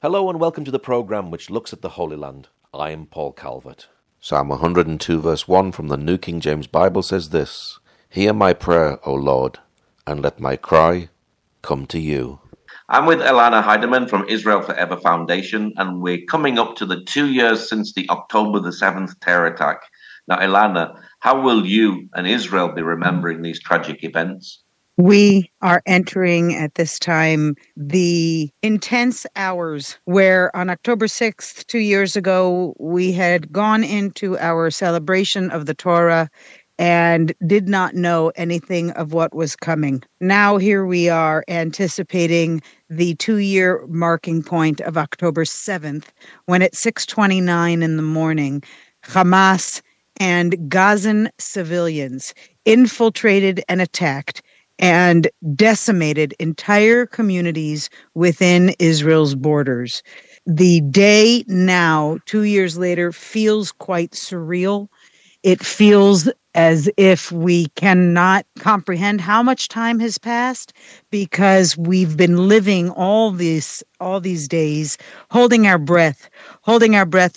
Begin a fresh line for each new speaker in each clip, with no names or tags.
Hello and welcome to the programme which looks at the Holy Land. I am Paul Calvert. Psalm 102 verse 1 from the New King James Bible says this: Hear my prayer, O Lord, and let my cry come to you.
I'm with Elana Heideman from Israel Forever Foundation, and we're coming up to the 2 years since the October the 7th terror attack. Now, Elana, how will you and Israel be remembering these tragic events?
We are entering at this time the intense hours where on October 6th, 2 years ago, we had gone into our celebration of the Torah and did not know anything of what was coming. Now here we are anticipating the 2-year marking point of October 7th, when at 6:29 in the morning, Hamas and Gazan civilians infiltrated and attacked and decimated entire communities within Israel's borders. The day now, 2 years later, feels quite surreal. It feels as if we cannot comprehend how much time has passed, because we've been living all these days holding our breath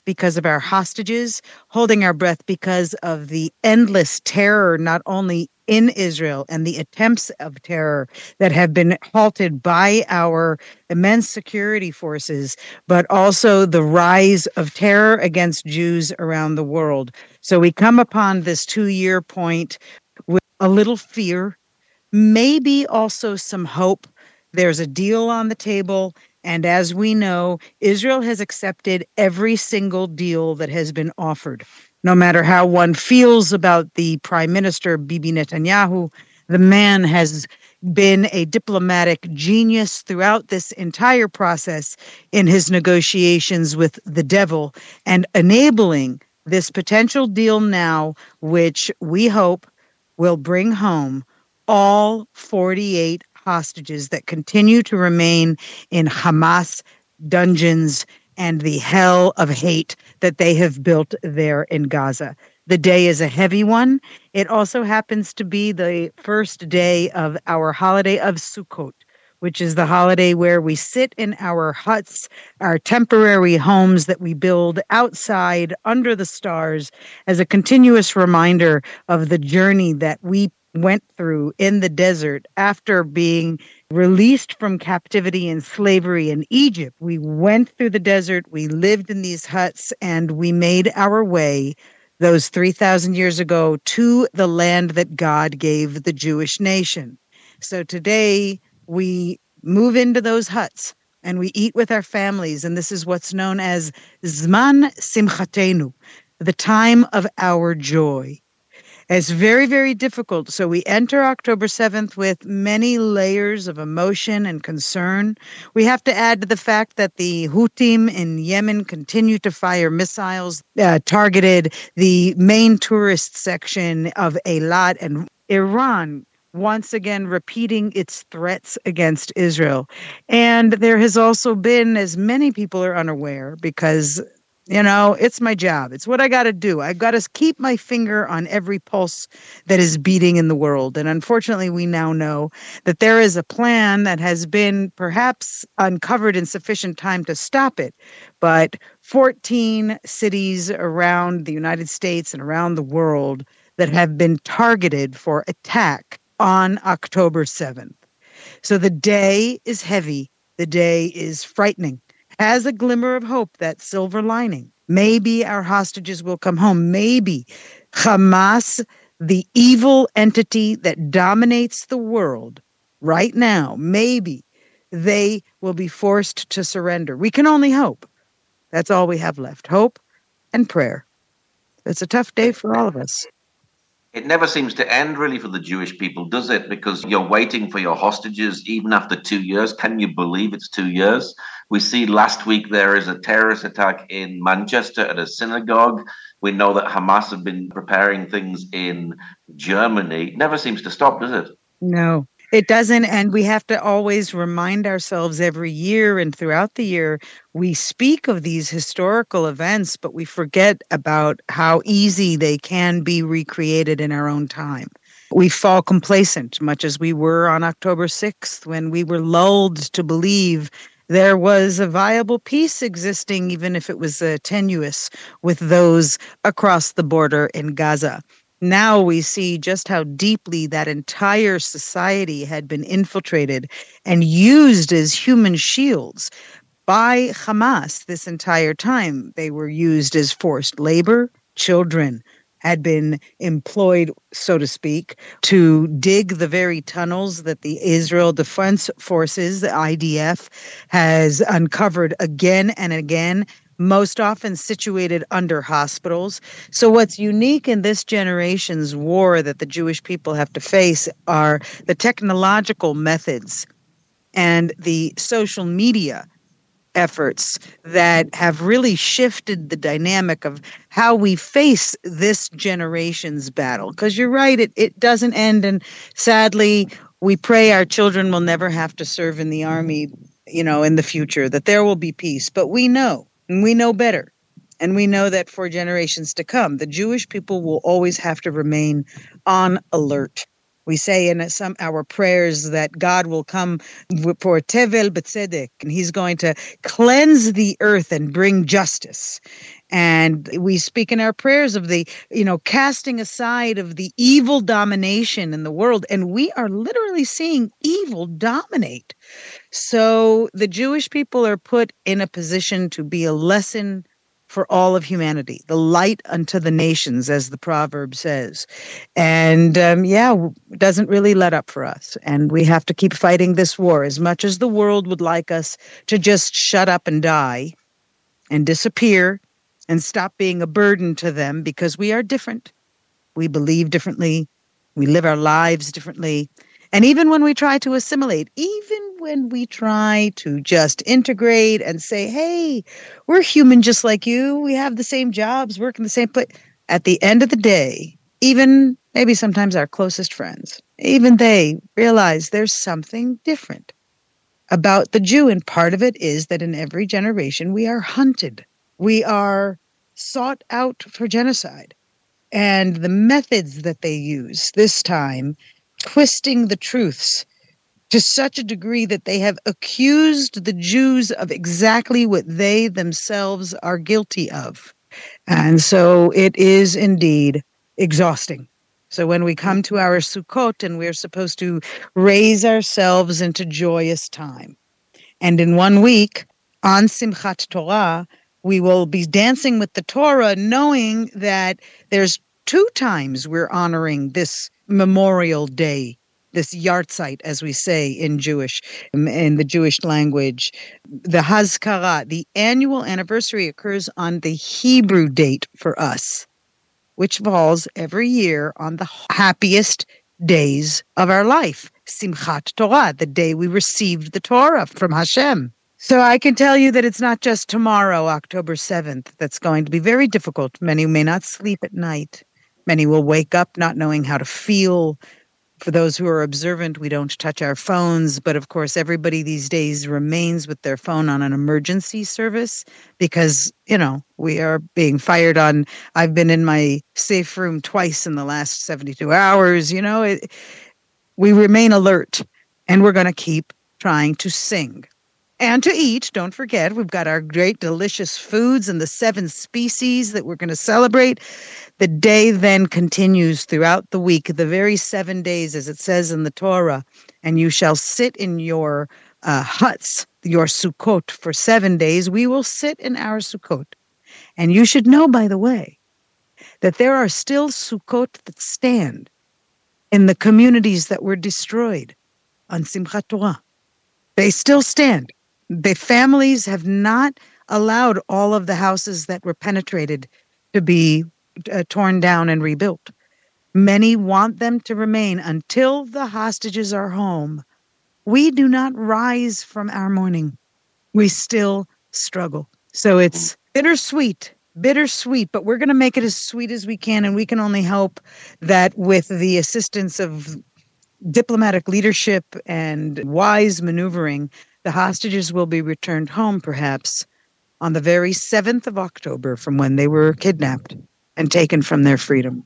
because of our hostages, holding our breath because of the endless terror, not only in Israel and the attempts of terror that have been halted by our immense security forces, but also the rise of terror against Jews around the world. So we come upon this 2-year point with a little fear, maybe also some hope. There's a deal on the table. And as we know, Israel has accepted every single deal that has been offered. No matter how one feels about the Prime Minister, Bibi Netanyahu, the man has been a diplomatic genius throughout this entire process in his negotiations with the devil and enabling this potential deal now, which we hope will bring home all 48 hostages that continue to remain in Hamas dungeons and the hell of hate that they have built there in Gaza. The day is a heavy one. It also happens to be the first day of our holiday of Sukkot, which is the holiday where we sit in our huts, our temporary homes that we build outside under the stars, as a continuous reminder of the journey that we went through in the desert after being released from captivity and slavery in Egypt. We went through the desert, we lived in these huts, and we made our way those 3,000 years ago to the land that God gave the Jewish nation. So today we move into those huts and we eat with our families, and this is what's known as Zman Simchatenu, the time of our joy. It's very, very difficult. So we enter October 7th with many layers of emotion and concern. We have to add to the fact that the Houthis in Yemen continue to fire missiles targeted the main tourist section of Eilat, and Iran once again repeating its threats against Israel. And there has also been, as many people are unaware, because it's my job. It's what I got to do. I've got to keep my finger on every pulse that is beating in the world. And unfortunately, we now know that there is a plan that has been perhaps uncovered in sufficient time to stop it. But 14 cities around the United States and around the world that have been targeted for attack on October 7th. So the day is heavy. The day is frightening. Has a glimmer of hope, that silver lining. Maybe our hostages will come home. Maybe Hamas, the evil entity that dominates the world right now, maybe they will be forced to surrender. We can only hope. That's all we have left. Hope and prayer. It's a tough day for all of us.
It never seems to end, really, for the Jewish people, does it? Because you're waiting for your hostages even after 2 years. Can you believe it's 2 years? We see last week there is a terrorist attack in Manchester at a synagogue. We know that Hamas have been preparing things in Germany. It never seems to stop, does it?
No, it doesn't. And we have to always remind ourselves every year and throughout the year, we speak of these historical events, but we forget about how easy they can be recreated in our own time. We fall complacent, much as we were on October 6th, when we were lulled to believe There was a viable peace existing, even if it was tenuous, with those across the border in Gaza. Now we see just how deeply that entire society had been infiltrated and used as human shields by Hamas this entire time. They were used as forced labor. Children had been employed, so to speak, to dig the very tunnels that the Israel Defense Forces, the IDF, has uncovered again and again, most often situated under hospitals. So what's unique in this generation's war that the Jewish people have to face are the technological methods and the social media efforts that have really shifted the dynamic of how we face this generation's battle. Because you're right, it doesn't end. And sadly, we pray our children will never have to serve in the army, in the future, that there will be peace. But we know, and we know better. And we know that for generations to come, the Jewish people will always have to remain on alert. We say in our prayers that God will come for tevel b'tzedek, and he's going to cleanse the earth and bring justice. And we speak in our prayers of the, casting aside of the evil domination in the world. And we are literally seeing evil dominate. So the Jewish people are put in a position to be a lesson for all of humanity, the light unto the nations, as the proverb says. And it doesn't really let up for us. And we have to keep fighting this war as much as the world would like us to just shut up and die and disappear and stop being a burden to them, because we are different. We believe differently. We live our lives differently. And even when we try to assimilate, even when we try to just integrate and say, hey, we're human just like you, we have the same jobs, work in the same place. At the end of the day, even maybe sometimes our closest friends, even they realize there's something different about the Jew. And part of it is that in every generation we are hunted. We are sought out for genocide. And the methods that they use this time, twisting the truths to such a degree that they have accused the Jews of exactly what they themselves are guilty of. And so it is indeed exhausting. So when we come to our Sukkot and we're supposed to raise ourselves into joyous time. And in 1 week, on Simchat Torah, we will be dancing with the Torah, knowing that there's 2 times we're honoring this Memorial Day, this Yartzeit, as we say in the Jewish language. The Hazkara, the annual anniversary, occurs on the Hebrew date for us, which falls every year on the happiest days of our life, Simchat Torah, the day we received the Torah from Hashem. So I can tell you that it's not just tomorrow, October 7th, that's going to be very difficult. Many may not sleep at night. Many will wake up not knowing how to feel. For those who are observant, we don't touch our phones. But of course, everybody these days remains with their phone on an emergency service because, we are being fired on. I've been in my safe room twice in the last 72 hours. We remain alert, and we're going to keep trying to sing. And to eat, don't forget, we've got our great delicious foods and the 7 species that we're going to celebrate. The day then continues throughout the week, the very 7 days, as it says in the Torah, and you shall sit in your huts, your Sukkot, for 7 days. We will sit in our Sukkot. And you should know, by the way, that there are still Sukkot that stand in the communities that were destroyed on Simchat Torah. They still stand. The families have not allowed all of the houses that were penetrated to be torn down and rebuilt. Many want them to remain until the hostages are home. We do not rise from our mourning. We still struggle. So it's bittersweet, but we're going to make it as sweet as we can. And we can only hope that with the assistance of diplomatic leadership and wise maneuvering, the hostages will be returned home, perhaps, on the very 7th of October from when they were kidnapped and taken from their freedom.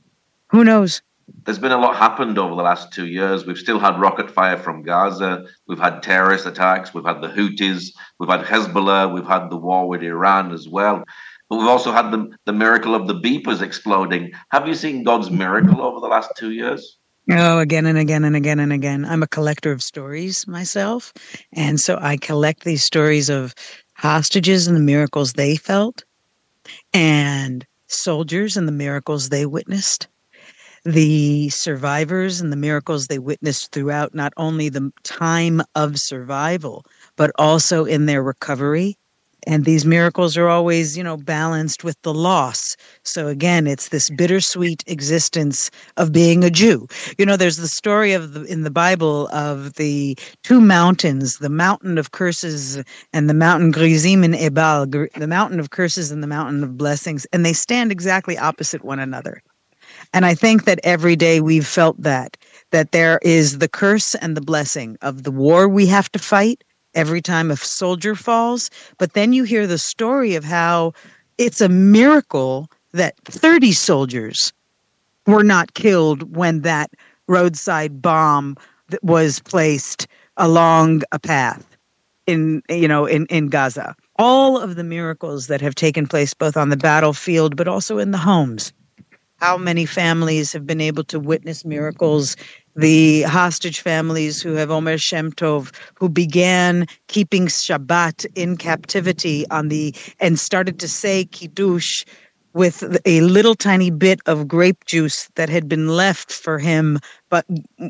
Who knows?
There's been a lot happened over the last 2 years. We've still had rocket fire from Gaza. We've had terrorist attacks. We've had the Houthis. We've had Hezbollah. We've had the war with Iran as well. But we've also had the miracle of the beepers exploding. Have you seen God's miracle over the last 2 years?
Oh, again and again and again and again. I'm a collector of stories myself. And so I collect these stories of hostages and the miracles they felt, and soldiers and the miracles they witnessed, the survivors and the miracles they witnessed throughout not only the time of survival, but also in their recovery. And these miracles are always, balanced with the loss. So again, it's this bittersweet existence of being a Jew. There's the story in the Bible of the two mountains, the mountain of curses and the mountain Gerizim and Ebal, the mountain of curses and the mountain of blessings, and they stand exactly opposite one another. And I think that every day we've felt that there is the curse and the blessing of the war we have to fight every time a soldier falls. But then you hear the story of how it's a miracle that 30 soldiers were not killed when that roadside bomb that was placed along a path in Gaza. All of the miracles that have taken place both on the battlefield but also in the homes. How many families have been able to witness miracles? The hostage families who have Omer Shem Tov, who began keeping Shabbat in captivity and started to say Kiddush with a little tiny bit of grape juice that had been left for him, but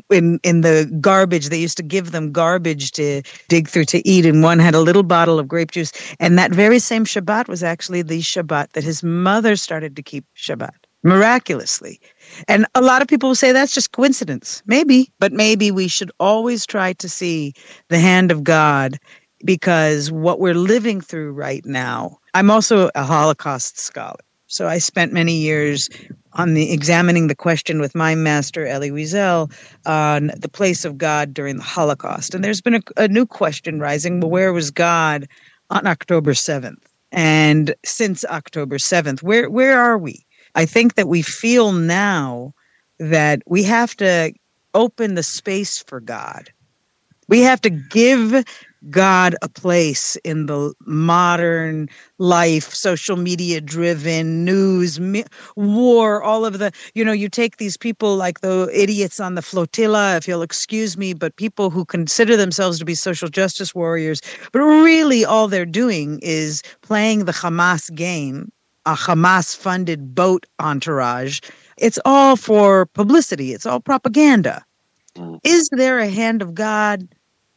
in the garbage. They used to give them garbage to dig through to eat, and one had a little bottle of grape juice. And that very same Shabbat was actually the Shabbat that his mother started to keep Shabbat. Miraculously. And a lot of people will say that's just coincidence. Maybe, but maybe we should always try to see the hand of God, because what we're living through right now. I'm also a Holocaust scholar. So I spent many years examining the question with my master, Elie Wiesel, on the place of God during the Holocaust. And there's been a new question rising. Well, where was God on October 7th? And since October 7th, where are we? I think that we feel now that we have to open the space for God. We have to give God a place in the modern life, social media driven news, war, all of the, you take these people like the idiots on the flotilla, if you'll excuse me, but people who consider themselves to be social justice warriors, but really all they're doing is playing the Hamas game, a Hamas-funded boat entourage. It's all for publicity. It's all propaganda. Is there a hand of God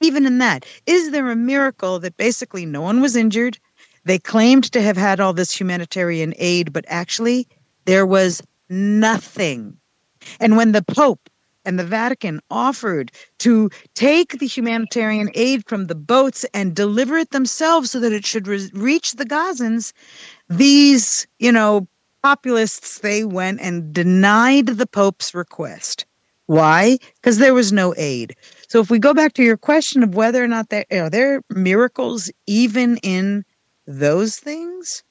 even in that? Is there a miracle that basically no one was injured? They claimed to have had all this humanitarian aid, but actually there was nothing. And when the Pope and the Vatican offered to take the humanitarian aid from the boats and deliver it themselves so that it should reach the Gazans, these, populists, they went and denied the Pope's request. Why? Because there was no aid. So if we go back to your question of whether or not there are miracles even in those things,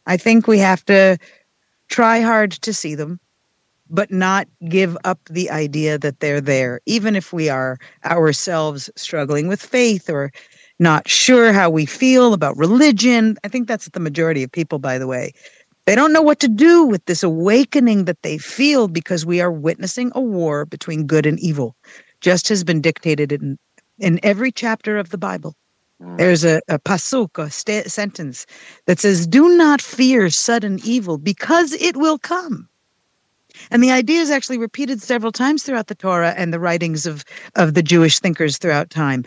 I think we have to try hard to see them, but not give up the idea that they're there, even if we are ourselves struggling with faith or not sure how we feel about religion. I think that's the majority of people, by the way. They don't know what to do with this awakening that they feel because we are witnessing a war between good and evil, just has been dictated in every chapter of the Bible. There's a pasuk, a sentence that says, "Do not fear sudden evil because it will come." And the idea is actually repeated several times throughout the Torah and the writings of the Jewish thinkers throughout time.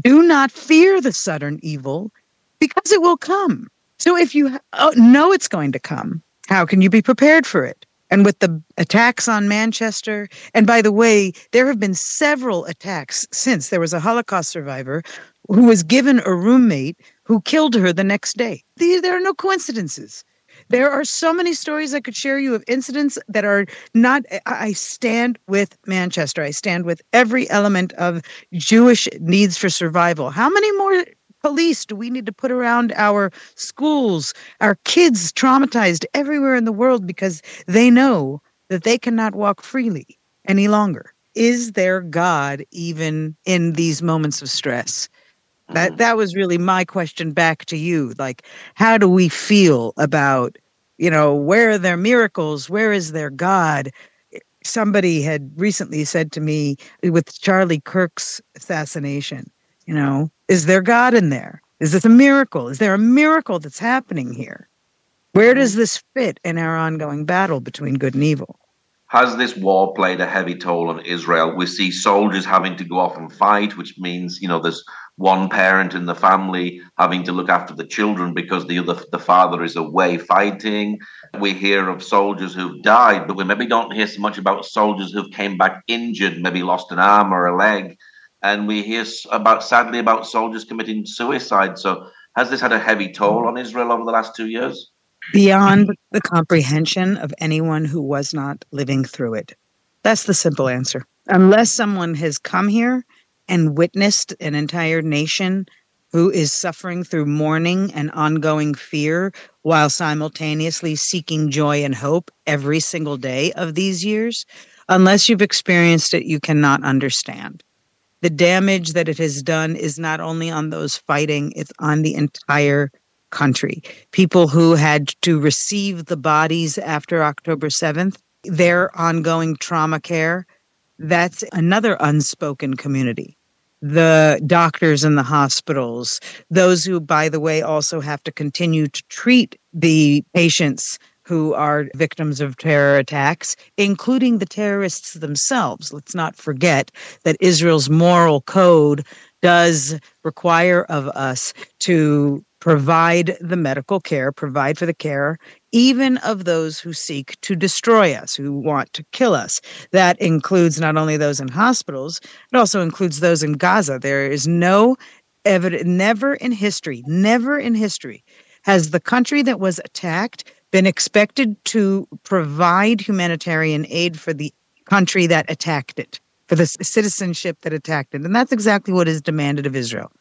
Do not fear the sudden evil because it will come. So if you know it's going to come, how can you be prepared for it? And with the attacks on Manchester, and by the way, there have been several attacks since. There was a Holocaust survivor who was given a roommate who killed her the next day. There are no coincidences. There are so many stories I could share you of incidents that are not. I stand with Manchester. I stand with every element of Jewish needs for survival. How many more police do we need to put around our schools, our kids traumatized everywhere in the world because they know that they cannot walk freely any longer. Is there God even in these moments of stress? That was really my question back to you. Like, how do we feel about, where are their miracles? Where is their God? Somebody had recently said to me with Charlie Kirk's assassination, is there God in there? Is this a miracle? Is there a miracle that's happening here? Where does this fit in our ongoing battle between good and evil?
Has this war played a heavy toll on Israel? We see soldiers having to go off and fight, which means, there's one parent in the family having to look after the children because the father is away fighting. We hear of soldiers who've died, but we maybe don't hear so much about soldiers who've came back injured, maybe lost an arm or a leg. And we hear sadly about soldiers committing suicide. So has this had a heavy toll on Israel over the last 2 years?
Beyond the comprehension of anyone who was not living through it. That's the simple answer. Unless someone has come here and witnessed an entire nation who is suffering through mourning and ongoing fear while simultaneously seeking joy and hope every single day of these years, unless you've experienced it, you cannot understand. The damage that it has done is not only on those fighting, it's on the entire country. People who had to receive the bodies after October 7th, their ongoing trauma care, that's another unspoken community. The doctors in the hospitals, those who, by the way, also have to continue to treat the patients who are victims of terror attacks, including the terrorists themselves. Let's not forget that Israel's moral code does require of us to provide the medical care, provide for the care, even of those who seek to destroy us, who want to kill us. That includes not only those in hospitals, it also includes those in Gaza. There is no evidence, never in history has the country that was attacked been expected to provide humanitarian aid for the country that attacked it, for the citizenship that attacked it. And that's exactly what is demanded of Israel.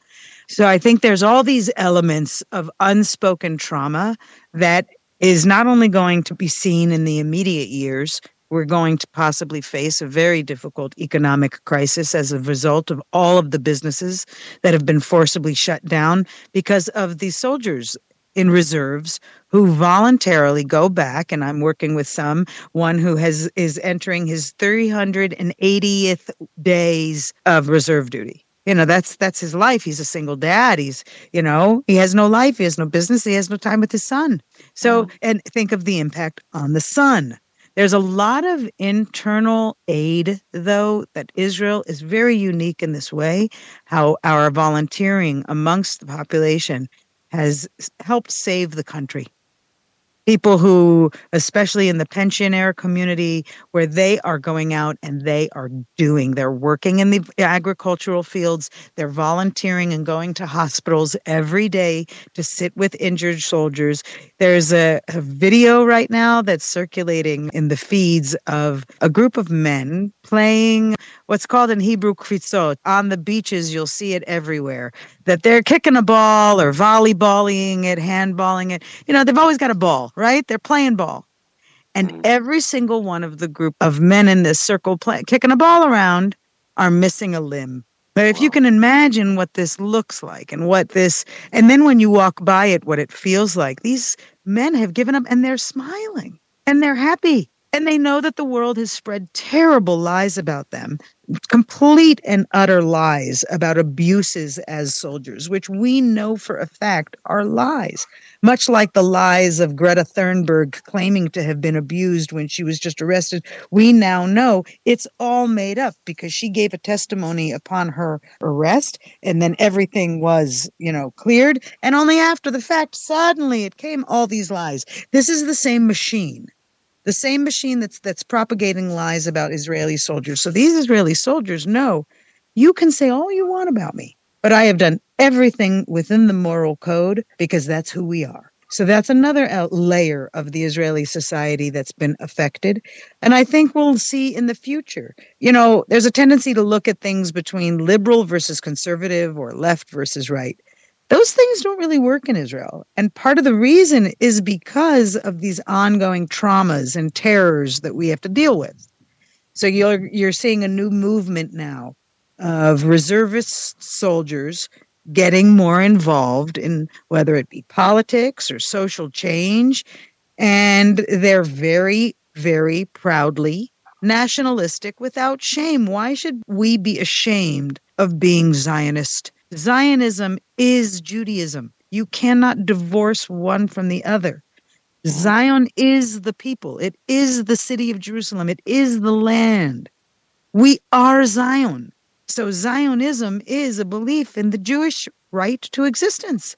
So I think there's all these elements of unspoken trauma that is not only going to be seen in the immediate years, we're going to possibly face a very difficult economic crisis as a result of all of the businesses that have been forcibly shut down because of the soldiers in reserves who voluntarily go back, and I'm working with one who is entering his 380th days of reserve duty. That's his life. He's a single dad. He has no life. He has no business. He has no time with his son. So, and think of the impact on the son. There's a lot of internal aid, though, that Israel is very unique in this way, how our volunteering amongst the population has helped save the country. People who, especially in the pensioner community, where they are going out and they're working in the agricultural fields, they're volunteering and going to hospitals every day to sit with injured soldiers. There's a video right now that's circulating in the feeds of a group of men playing what's called in Hebrew kritzot. On the beaches, you'll see it everywhere, that they're kicking a ball or volleyballing it, handballing it. They've always got a ball, right? They're playing ball. And every single one of the group of men in this circle kicking a ball around are missing a limb. But if you can imagine what this looks like and and then when you walk by it, what it feels like, these men have given up and they're smiling and they're happy. And they know that the world has spread terrible lies about them, complete and utter lies about abuses as soldiers, which we know for a fact are lies. Much like the lies of Greta Thunberg claiming to have been abused when she was just arrested, we now know it's all made up because she gave a testimony upon her arrest and then everything was, cleared. And only after the fact, suddenly it came all these lies. This is the same machine. The same machine that's propagating lies about Israeli soldiers. So these Israeli soldiers know you can say all you want about me, but I have done everything within the moral code because that's who we are. So that's another layer of the Israeli society that's been affected. And I think we'll see in the future, there's a tendency to look at things between liberal versus conservative or left versus right. Those things don't really work in Israel. And part of the reason is because of these ongoing traumas and terrors that we have to deal with. So you're seeing a new movement now of reservist soldiers getting more involved in whether it be politics or social change. And they're very, very proudly nationalistic without shame. Why should we be ashamed of being Zionist? Zionism is Judaism. You cannot divorce one from the other. Zion is the people. It is the city of Jerusalem. It is the land. We are Zion. So Zionism is a belief in the Jewish right to existence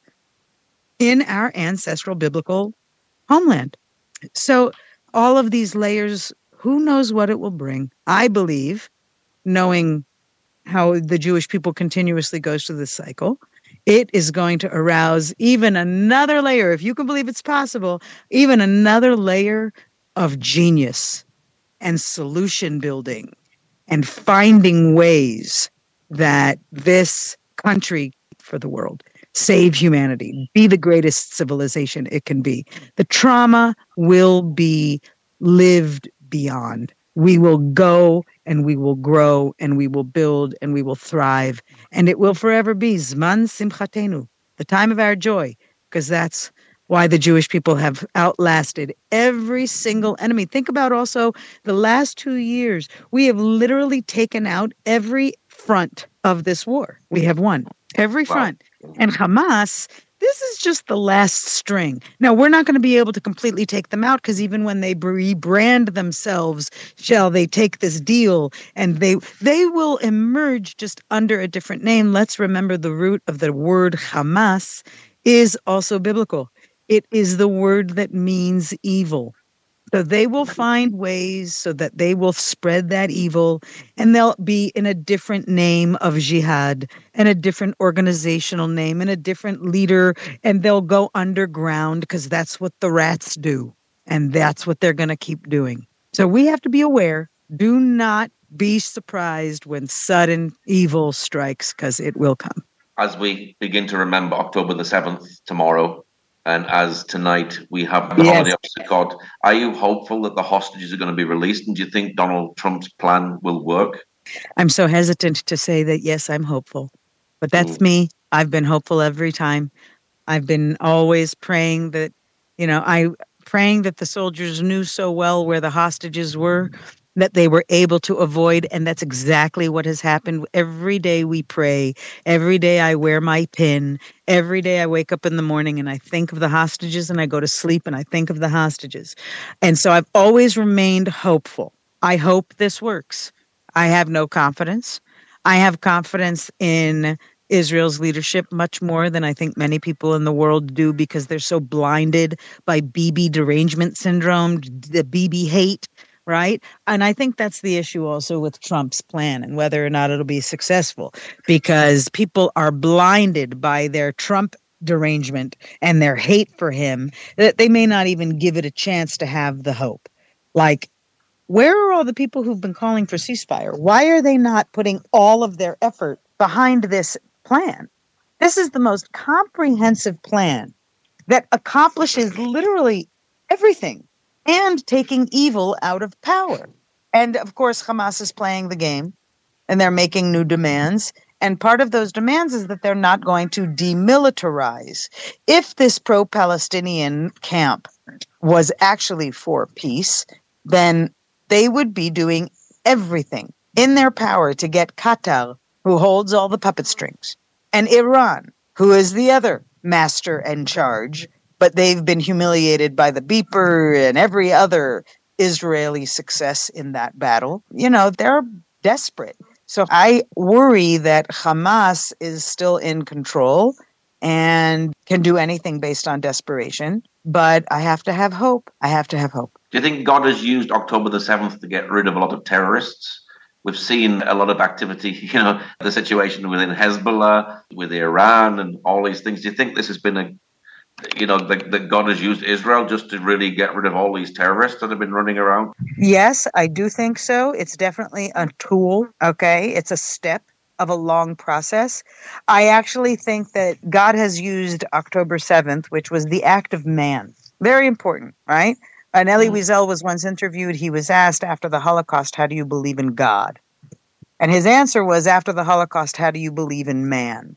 in our ancestral biblical homeland. So all of these layers, who knows what it will bring? I believe, knowing how the Jewish people continuously goes through this cycle, it is going to arouse even another layer, if you can believe it's possible, even another layer of genius and solution building and finding ways that this country for the world, save humanity, be the greatest civilization it can be. The trauma will be lived beyond. We will go and we will grow and we will build and we will thrive. And it will forever be Zman Simchatenu, the time of our joy, because that's why the Jewish people have outlasted every single enemy. Think about also the last 2 years. We have literally taken out every front of this war. We have won every front. And Hamas, this is just the last string. Now, we're not going to be able to completely take them out because even when they rebrand themselves, shall they take this deal, and they will emerge just under a different name. Let's remember the root of the word Hamas is also biblical. It is the word that means evil. So they will find ways so that they will spread that evil, and they'll be in a different name of jihad and a different organizational name and a different leader, and they'll go underground because that's what the rats do, and that's what they're going to keep doing. So we have to be aware. Do not be surprised when sudden evil strikes, because it will come.
As we begin to remember October the 7th tomorrow, and as tonight we have the holiday of Sukkot, are you hopeful that the hostages are going to be released? And do you think Donald Trump's plan will work?
I'm so hesitant to say that, yes, I'm hopeful. But that's me. I've been hopeful every time. I've been always praying that, praying that the soldiers knew so well where the hostages were, that they were able to avoid. And that's exactly what has happened. Every day we pray. Every day I wear my pin. Every day I wake up in the morning and I think of the hostages, and I go to sleep and I think of the hostages. And so I've always remained hopeful. I hope this works. I have no confidence. I have confidence in Israel's leadership much more than I think many people in the world do, because they're so blinded by Bibi derangement syndrome, the Bibi hate. Right. And I think that's the issue also with Trump's plan and whether or not it'll be successful, because people are blinded by their Trump derangement and their hate for him that they may not even give it a chance to have the hope. Like, where are all the people who've been calling for ceasefire? Why are they not putting all of their effort behind this plan? This is the most comprehensive plan that accomplishes literally everything, and taking evil out of power. And of course, Hamas is playing the game, and they're making new demands. And part of those demands is that they're not going to demilitarize. If this pro-Palestinian camp was actually for peace, then they would be doing everything in their power to get Qatar, who holds all the puppet strings, and Iran, who is the other master and charge, but they've been humiliated by the beeper and every other Israeli success in that battle. They're desperate. So I worry that Hamas is still in control and can do anything based on desperation. But I have to have hope. I have to have hope.
Do you think God has used October the 7th to get rid of a lot of terrorists? We've seen a lot of activity, the situation within Hezbollah, with Iran and all these things. Do you think this has been that God has used Israel just to really get rid of all these terrorists that have been running around?
Yes, I do think so. It's definitely a tool, okay? It's a step of a long process. I actually think that God has used October 7th, which was the act of man. Very important, right? And Elie Wiesel was once interviewed. He was asked after the Holocaust, how do you believe in God? And his answer was, after the Holocaust, how do you believe in man?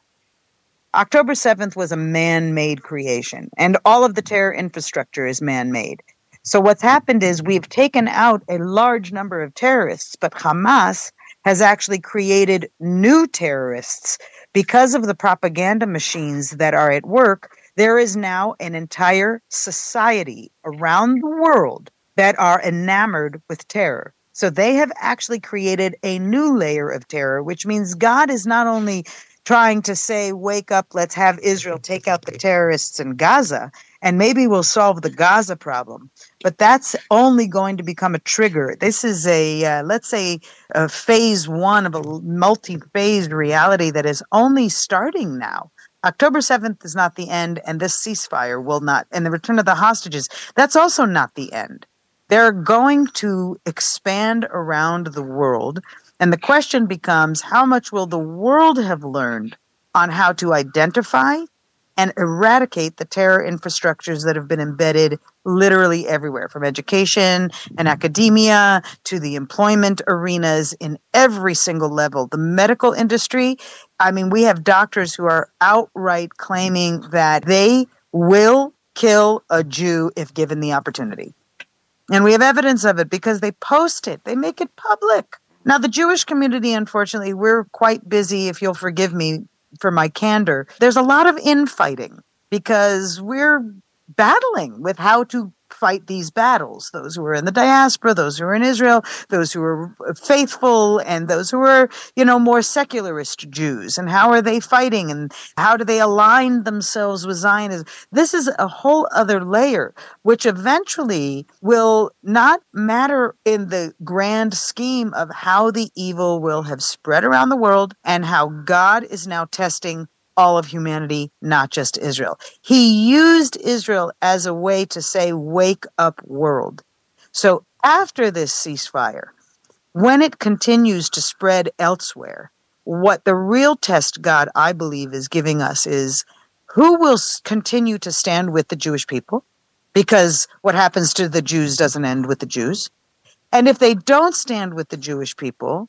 October 7th was a man-made creation, and all of the terror infrastructure is man-made. So what's happened is we've taken out a large number of terrorists, but Hamas has actually created new terrorists because of the propaganda machines that are at work. There is now an entire society around the world that are enamored with terror. So they have actually created a new layer of terror, which means God is not only trying to say, wake up, let's have Israel take out the terrorists in Gaza, and maybe we'll solve the Gaza problem. But that's only going to become a trigger. This is let's say, a phase one of a multi-phased reality that is only starting now. October 7th is not the end, and this ceasefire will not, and the return of the hostages, that's also not the end. They're going to expand around the world, and the question becomes, how much will the world have learned on how to identify and eradicate the terror infrastructures that have been embedded literally everywhere, from education and academia to the employment arenas in every single level. The medical industry, I mean, we have doctors who are outright claiming that they will kill a Jew if given the opportunity. And we have evidence of it because they post it. They make it public. Now, the Jewish community, unfortunately, we're quite busy, if you'll forgive me for my candor. There's a lot of infighting because we're battling with how to fight these battles. Those who are in the diaspora, those who are in Israel, those who are faithful, and those who are, more secularist Jews. And how are they fighting? And how do they align themselves with Zionism? This is a whole other layer, which eventually will not matter in the grand scheme of how the evil will have spread around the world and how God is now testing all of humanity, not just Israel. He used Israel as a way to say, wake up world. So after this ceasefire, when it continues to spread elsewhere, what the real test God, I believe, is giving us is who will continue to stand with the Jewish people, because what happens to the Jews doesn't end with the Jews. And if they don't stand with the Jewish people,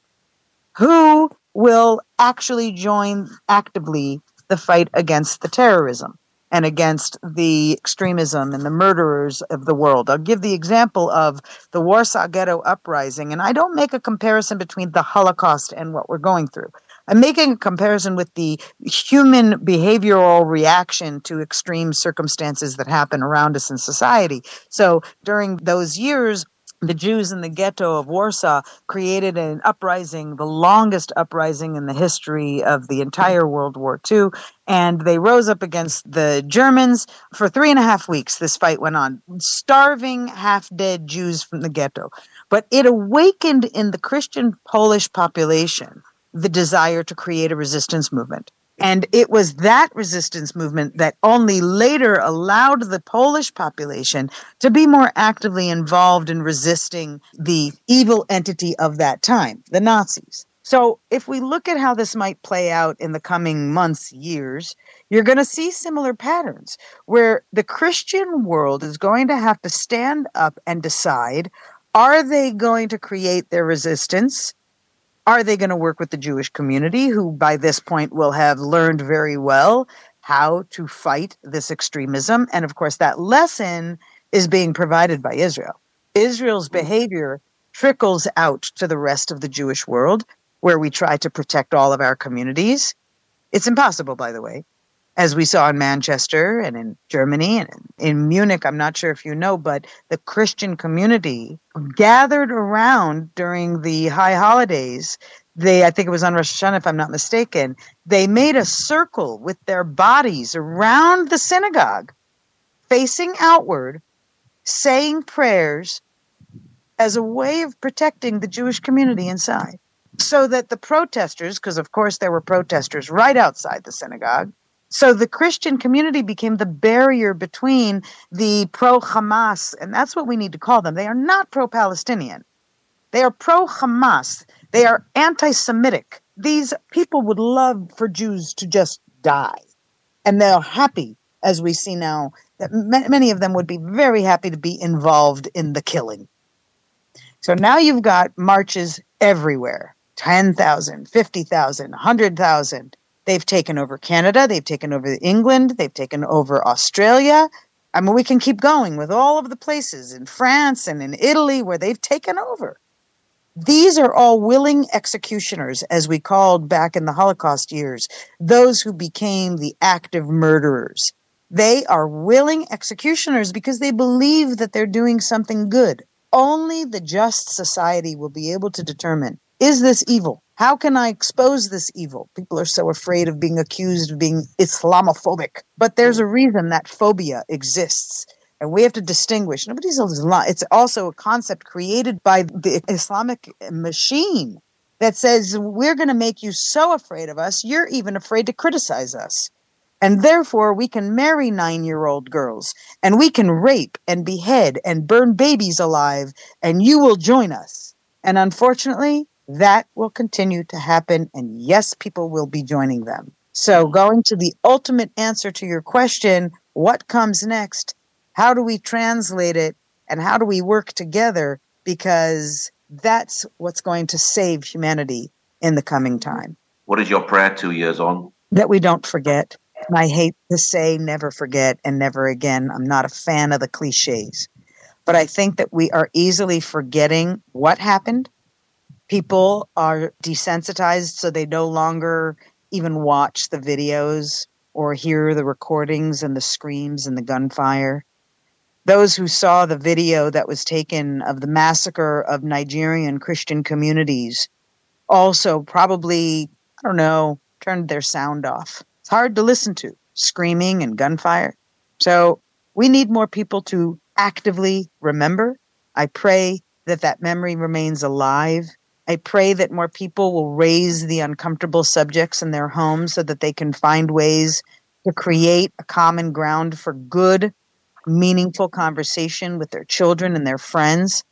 who will actually join actively the fight against the terrorism and against the extremism and the murderers of the world? I'll give the example of the Warsaw Ghetto Uprising, and I don't make a comparison between the Holocaust and what we're going through. I'm making a comparison with the human behavioral reaction to extreme circumstances that happen around us in society. So during those years, the Jews in the ghetto of Warsaw created an uprising, the longest uprising in the history of the entire World War II. And they rose up against the Germans. For 3.5 weeks, this fight went on, starving, half-dead Jews from the ghetto. But it awakened in the Christian Polish population the desire to create a resistance movement. And it was that resistance movement that only later allowed the Polish population to be more actively involved in resisting the evil entity of that time, the Nazis. So if we look at how this might play out in the coming months, years, you're going to see similar patterns where the Christian world is going to have to stand up and decide, are they going to create their resistance? Are they going to work with the Jewish community, who by this point will have learned very well how to fight this extremism? And of course, that lesson is being provided by Israel. Israel's behavior trickles out to the rest of the Jewish world, where we try to protect all of our communities. It's impossible, by the way, as we saw in Manchester and in Germany and in Munich. I'm not sure if you know, but the Christian community gathered around during the high holidays. I think it was on Rosh Hashanah, if I'm not mistaken. They made a circle with their bodies around the synagogue, facing outward, saying prayers as a way of protecting the Jewish community inside. So that the protesters, because of course there were protesters right outside the synagogue, so the Christian community became the barrier between the pro-Hamas, and that's what we need to call them. They are not pro-Palestinian. They are pro-Hamas. They are anti-Semitic. these people would love for Jews to just die. And they're happy, as we see now, that many of them would be very happy to be involved in the killing. So now you've got marches everywhere, 10,000, 50,000, 100,000. They've taken over Canada. They've taken over England. They've taken over Australia. I mean, we can keep going with all of the places in France and in Italy where they've taken over. These are all willing executioners, as we called back in the Holocaust years, those who became the active murderers. They are willing executioners because they believe that they're doing something good. Only the just society will be able to determine, is this evil? How can I expose this evil? People are so afraid of being accused of being Islamophobic. But there's a reason that phobia exists. And we have to distinguish. Nobody's Islam. It's also a concept created by the Islamic machine that says, we're going to make you so afraid of us, you're even afraid to criticize us. And therefore, we can marry 9-year-old girls, and we can rape and behead and burn babies alive, and you will join us. And unfortunately, that will continue to happen, and yes, people will be joining them. So going to the ultimate answer to your question, what comes next? How do we translate it, and how do we work together? Because that's what's going to save humanity in the coming time.
What is your prayer 2 years on?
That we don't forget. And I hate to say never forget and never again. I'm not a fan of the cliches. But I think that we are easily forgetting what happened. People are desensitized, so they no longer even watch the videos or hear the recordings and the screams and the gunfire. Those who saw the video that was taken of the massacre of Nigerian Christian communities also probably, turned their sound off. It's hard to listen to, screaming and gunfire. So we need more people to actively remember. I pray that that memory remains alive. I pray that more people will raise the uncomfortable subjects in their homes so that they can find ways to create a common ground for good, meaningful conversation with their children and their friends,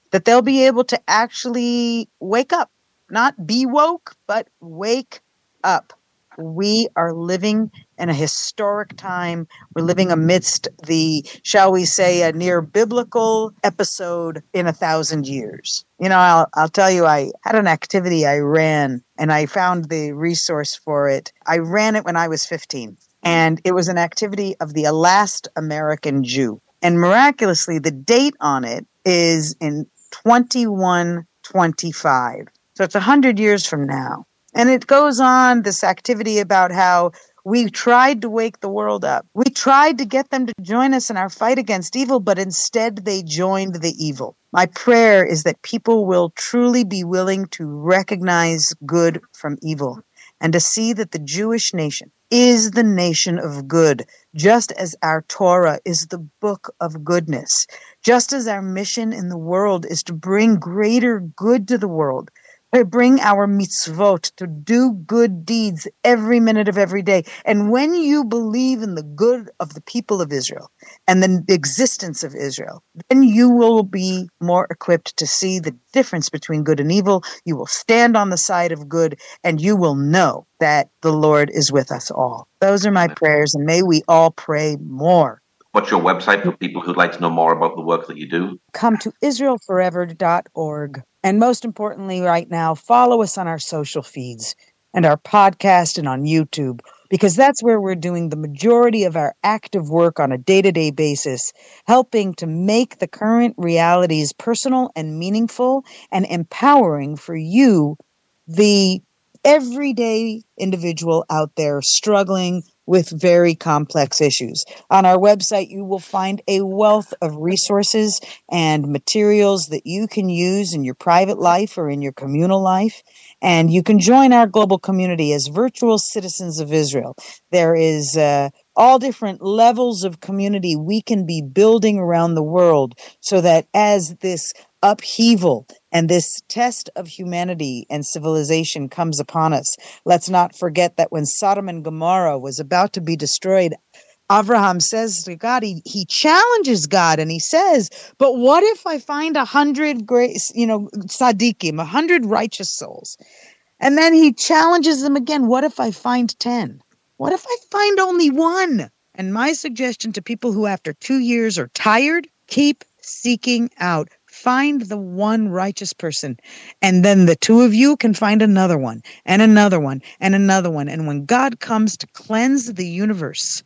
that they'll be able to actually wake up, not be woke, but wake up. We are living in a historic time. We're living amidst the, shall we say, a near biblical episode in 1,000 years. I'll tell you, I had an activity I ran, and I found the resource for it. I ran it when I was 15, and it was an activity of the last American Jew. And miraculously, the date on it is in 2125. So it's 100 years from now. And it goes on, this activity about how we tried to wake the world up. We tried to get them to join us in our fight against evil, but instead they joined the evil. My prayer is that people will truly be willing to recognize good from evil and to see that the Jewish nation is the nation of good, just as our Torah is the book of goodness, just as our mission in the world is to bring greater good to the world. To bring our mitzvot, to do good deeds every minute of every day. And when you believe in the good of the people of Israel and the existence of Israel, then you will be more equipped to see the difference between good and evil. You will stand on the side of good, and you will know that the Lord is with us all. Those are my prayers, and may we all pray more.
What's your website for people who'd like to know more about the work that you do?
Come to israelforever.org. And most importantly, right now, follow us on our social feeds and our podcast and on YouTube, because that's where we're doing the majority of our active work on a day-to-day basis, helping to make the current realities personal and meaningful and empowering for you, the everyday individual out there struggling with very complex issues. On our website, you will find a wealth of resources and materials that you can use in your private life or in your communal life. And you can join our global community as virtual citizens of Israel. There is all different levels of community we can be building around the world so that as this upheaval and this test of humanity and civilization comes upon us, let's not forget that when Sodom and Gomorrah was about to be destroyed, Abraham says to God, he challenges God, and he says, but what if I find 100 great, tzaddikim, 100 righteous souls? And then he challenges them again. What if I find 10? What if I find only one? And my suggestion to people who after 2 years are tired, keep seeking out. Find the one righteous person. And then the two of you can find another one and another one and another one. And when God comes to cleanse the universe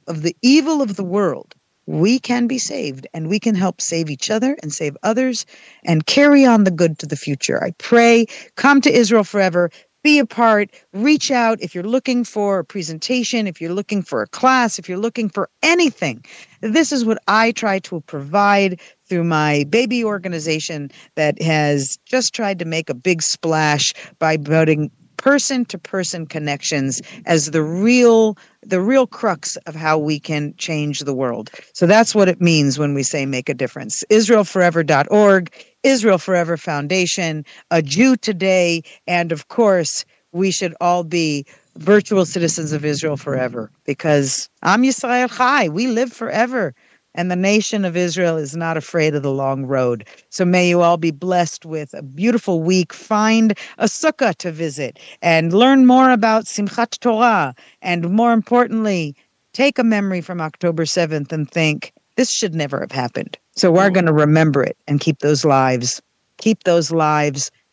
of the evil of the world, we can be saved, and we can help save each other and save others and carry on the good to the future. I pray, come to Israel Forever, be a part, reach out if you're looking for a presentation, if you're looking for a class, if you're looking for anything. This is what I try to provide through my baby organization that has just tried to make a big splash by building person-to-person connections as the real crux of how we can change the world. So that's what it means when we say make a difference. IsraelForever.org, Israel Forever Foundation, A Jew Today, and of course, we should all be virtual citizens of Israel forever, because Am Yisrael Chai, we live forever. And the nation of Israel is not afraid of the long road. So may you all be blessed with a beautiful week. Find a sukkah to visit and learn more about Simchat Torah. And more importantly, take a memory from October 7th and think, this should never have happened. So we're going to remember it and keep those lives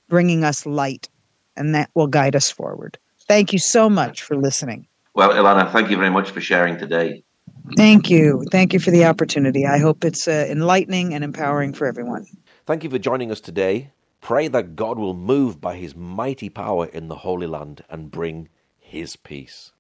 bringing us light. And that will guide us forward. Thank you so much for listening.
Well, Elana, thank you very much for sharing today.
Thank you. Thank you for the opportunity. I hope it's enlightening and empowering for everyone.
Thank you for joining us today. Pray that God will move by his mighty power in the Holy Land and bring his peace.